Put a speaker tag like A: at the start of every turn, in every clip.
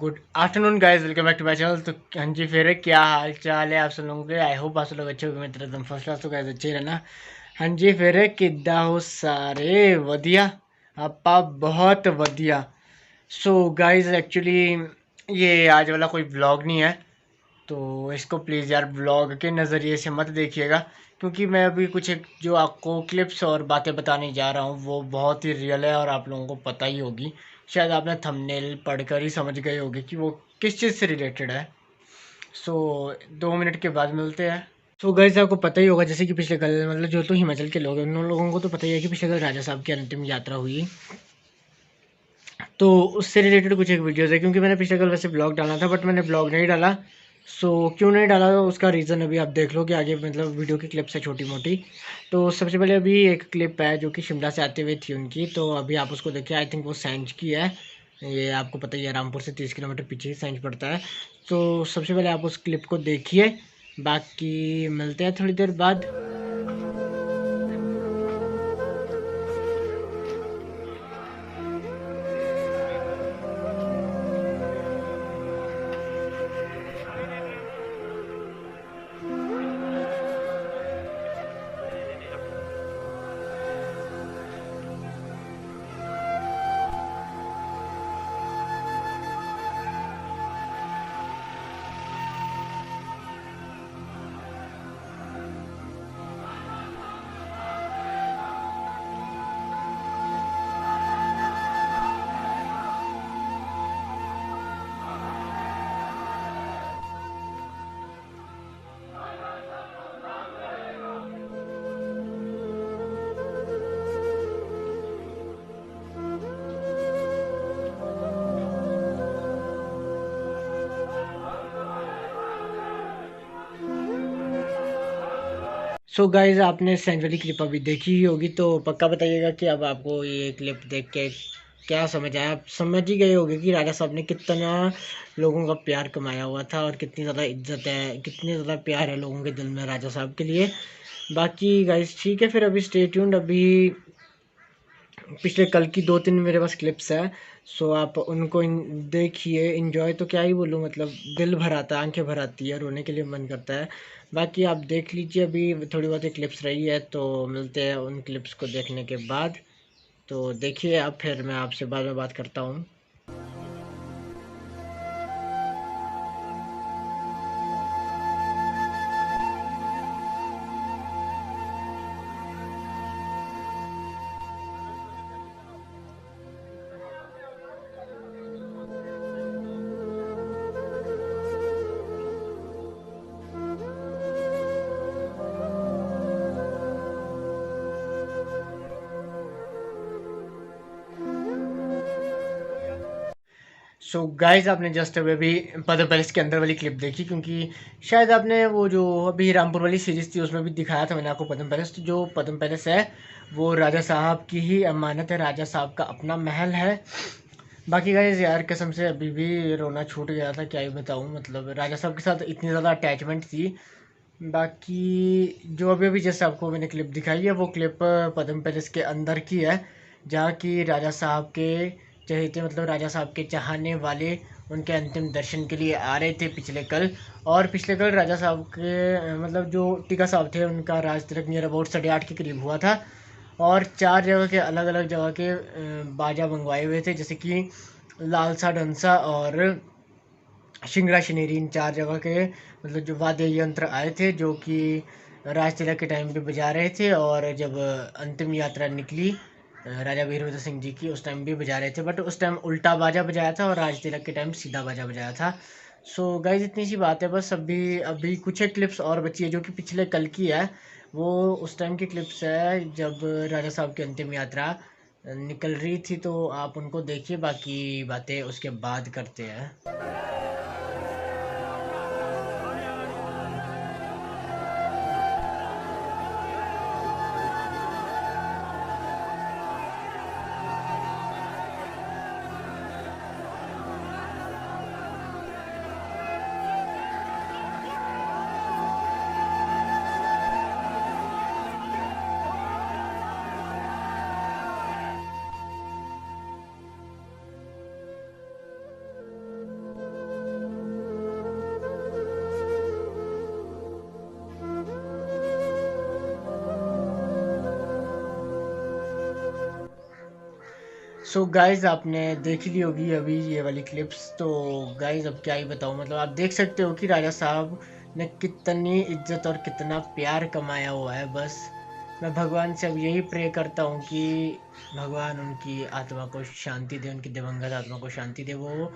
A: Good afternoon guys, welcome back to my channel. तो हाँ जी, फिर क्या हाल चाल है आप सब लोगों के। आई होप आप सब लोग अच्छे होंगे। मेरी तरफ एकदम फर्स्ट क्लास, तो गाइस अच्छे ही रहना। हाँ जी, फिर किद्दां हो सारे वधिया। आपा बहुत वधिया। सो गाइस, एक्चुअली ये आज वाला कोई व्लॉग नहीं है, तो इसको प्लीज़ यार व्लॉग के नज़रिए से मत देखिएगा, क्योंकि मैं अभी कुछ एक जो आपको क्लिप्स और बातें बताने जा रहा हूँ वो बहुत ही रियल है और आप लोगों को पता ही होगी। शायद आपने थंबनेल पढ़कर ही समझ गए होंगे कि वो किस चीज़ से रिलेटेड है। सो 2 मिनट के बाद मिलते हैं। सो गाइस, आपको पता ही होगा जैसे कि पिछले कल मतलब जो तो हिमाचल के लोग हैं उन लोगों को तो पता ही है कि पिछले कल राजा साहब की अंतिम यात्रा हुई। तो उससे रिलेटेड कुछ एक वीडियोज़ है, क्योंकि मैंने पिछले कल वैसे ब्लॉग डाला था बट मैंने ब्लॉग नहीं डाला। सो क्यों नहीं डाला तो उसका रीज़न अभी आप देख लो कि आगे मतलब वीडियो की क्लिप्स है छोटी मोटी। तो सबसे पहले अभी एक क्लिप है जो कि शिमला से आते हुए थी उनकी, तो अभी आप उसको देखिए। आई थिंक वो सैंज की है। ये आपको पता ही है, रामपुर से 30 किलोमीटर पीछे ही सैंज पड़ता है। तो सबसे पहले आप उस क्लिप को देखिए, बाकी मिलते हैं थोड़ी देर बाद। सो गाइज, आपने सैंज वाली क्लिप अभी देखी ही होगी, तो पक्का बताइएगा कि अब आपको ये क्लिप देख के क्या समझ आया। आप समझ ही गए होंगे कि राजा साहब ने कितना लोगों का प्यार कमाया हुआ था और कितनी ज़्यादा इज्जत है, कितनी ज़्यादा प्यार है लोगों के दिल में राजा साहब के लिए। बाकी गाइज ठीक है, फिर अभी स्टे ट्यून्ड। अभी पिछले कल की 2-3 मेरे पास क्लिप्स है। सो आप उनको देखिए, इंजॉय तो क्या ही बोलूँ, मतलब दिल भर आता है, आंखें भर आती है, रोने के लिए मन करता है। बाकी आप देख लीजिए, अभी थोड़ी बहुत ही क्लिप्स रही है, तो मिलते हैं उन क्लिप्स को देखने के बाद। तो देखिए आप, फिर मैं आपसे बाद में बात करता हूँ। सो गाइज, आपने जस्ट अभी अभी पद्म पैलेस के अंदर वाली क्लिप देखी, क्योंकि शायद आपने वो जो अभी रामपुर वाली सीरीज थी उसमें भी दिखाया था मैंने आपको पद्म पैलेस। तो जो पद्म पैलेस है वो राजा साहब की ही अमानत है, राजा साहब का अपना महल है। बाकी गाइज यार, कसम से अभी भी रोना छूट गया था, क्या ही बताऊँ। मतलब राजा साहब के साथ इतनी ज़्यादा अटैचमेंट थी। बाकी जो अभी अभी जैसे आपको मैंने क्लिप दिखाई है वो क्लिप पद्म पैलेस के अंदर की है, जहाँ की राजा साहब के चहेते मतलब राजा साहब के चाहने वाले उनके अंतिम दर्शन के लिए आ रहे थे पिछले कल। और पिछले कल राजा साहब के मतलब जो टीका साहब थे उनका राज तिलक नियर अबाउट 8:30 के करीब हुआ था। और 4 जगह के अलग अलग जगह के बाजा मंगवाए हुए थे, जैसे कि लालसा डंसा और शिंगड़ा शनेरी, इन 4 जगह के मतलब जो वाद्य यंत्र आए थे, जो कि राज तिलक के टाइम पे बजा रहे थे। और जब अंतिम यात्रा निकली राजा वीरभद्र सिंह जी की, उस टाइम भी बजा रहे थे, बट उस टाइम उल्टा बाजा बजाया था और राज तिलक के टाइम सीधा बाजा बजाया था। सो गाइज, इतनी सी बात है बस। अभी अभी कुछ एक क्लिप्स और बची है जो कि पिछले कल की है। वो उस टाइम की क्लिप्स है जब राजा साहब की अंतिम यात्रा निकल रही थी, तो आप उनको देखिए, बाकी बातें उसके बाद करते हैं। सो गाइज़ आपने देख ली होगी अभी ये वाली क्लिप्स। तो गाइज़ अब क्या ही बताऊँ, मतलब आप देख सकते हो कि राजा साहब ने कितनी इज्जत और कितना प्यार कमाया हुआ है। बस मैं भगवान से अब यही प्रे करता हूँ कि भगवान उनकी आत्मा को शांति दे, उनकी दिवंगत आत्मा को शांति दे, वो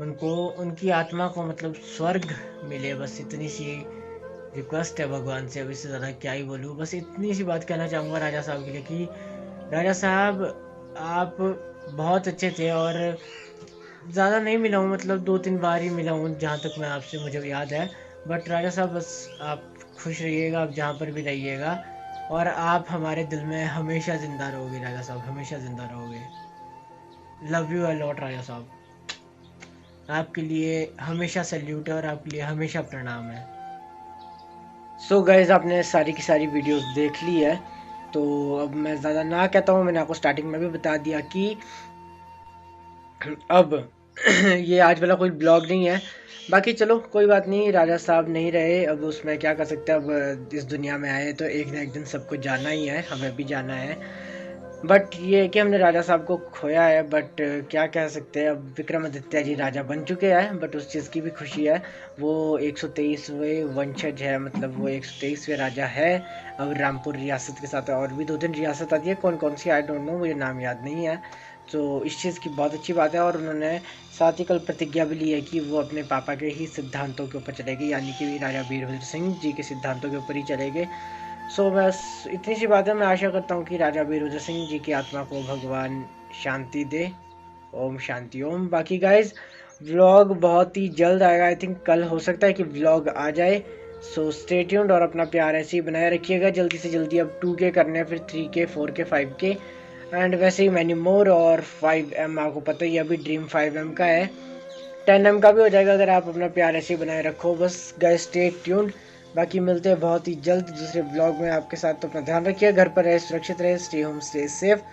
A: उनको उनकी आत्मा को मतलब स्वर्ग मिले। बस इतनी सी रिक्वेस्ट है भगवान से। अब इससे ज़्यादा क्या ही बोलूँ, बस इतनी सी बात कहना चाहूँगा राजा साहब के लिए कि राजा साहब आप बहुत अच्छे थे। और ज़्यादा नहीं मिला हूँ, मतलब 2-3 बार ही मिला हूँ जहाँ तक मैं आपसे मुझे याद है। बट राजा साहब बस आप खुश रहिएगा, आप जहाँ पर भी रहिएगा, और आप हमारे दिल में हमेशा ज़िंदा रहोगे राजा साहब, हमेशा ज़िंदा रहोगे। लव यू अ लॉट राजा साहब। आपके लिए हमेशा सैल्यूट है और आपके लिए हमेशा प्रणाम है। सो गाइज आपने सारी की सारी वीडियोस देख ली है, तो अब मैं ज़्यादा ना कहता हूँ। मैंने आपको स्टार्टिंग में भी बता दिया कि अब ये आज वाला कोई ब्लॉग नहीं है। बाकी चलो कोई बात नहीं, राजा साहब नहीं रहे, अब उसमें क्या कर सकते हैं। अब इस दुनिया में आए तो एक ना एक दिन सबको जाना ही है, हमें भी जाना है। बट ये है कि हमने राजा साहब को खोया है। बट क्या कह सकते हैं, अब विक्रमादित्य जी राजा बन चुके हैं, बट उस चीज़ की भी खुशी है। वो 123वें वंशज है, मतलब वो 123वें राजा है। अब रामपुर रियासत के साथ और भी 2-3 रियासत आती है, कौन कौन सी आई डोंट नो, मुझे नाम याद नहीं है। तो इस चीज़ की बहुत अच्छी बात है। और उन्होंने साथ ही कल प्रतिज्ञा भी ली है कि वो अपने पापा के ही सिद्धांतों के ऊपर चलेगी, यानी कि राजा वीरभद्र सिंह जी के सिद्धांतों के ऊपर ही चलेंगे। सो बस इतनी सी बात है। मैं आशा करता हूँ कि राजा वीरभद्र सिंह जी की आत्मा को भगवान शांति दे। ओम शांति ओम। बाकी गाइज व्लॉग बहुत ही जल्द आएगा, आई थिंक कल हो सकता है कि व्लॉग आ जाए। सो स्टे ट्यून्ड और अपना प्यार ऐसे ही बनाए रखिएगा। जल्दी से जल्दी अब 2K करने हैं, फिर 3K, 4K, 5K एंड वैसे ही मैनी मोर। और 5M आपको पता ही अभी ड्रीम 5M का है, 10M का भी हो जाएगा अगर आप अपना प्यार ऐसे बनाए रखो। बस गाइस स्टे ट्यून्ड। बाकी मिलते हैं बहुत ही जल्द दूसरे ब्लॉग में आपके साथ। तो अपना ध्यान रखिए, घर पर रहे, सुरक्षित रहे, स्टे होम, स्टे सेफ।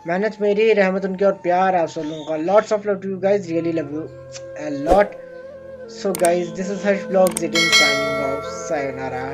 A: मेहनत मेरी, रहमत उनकी और प्यार आप सब लोगों का। Lots of love to you guys, really love you a lot. So guys this is Harsh blogs, it is signing off, sayonara.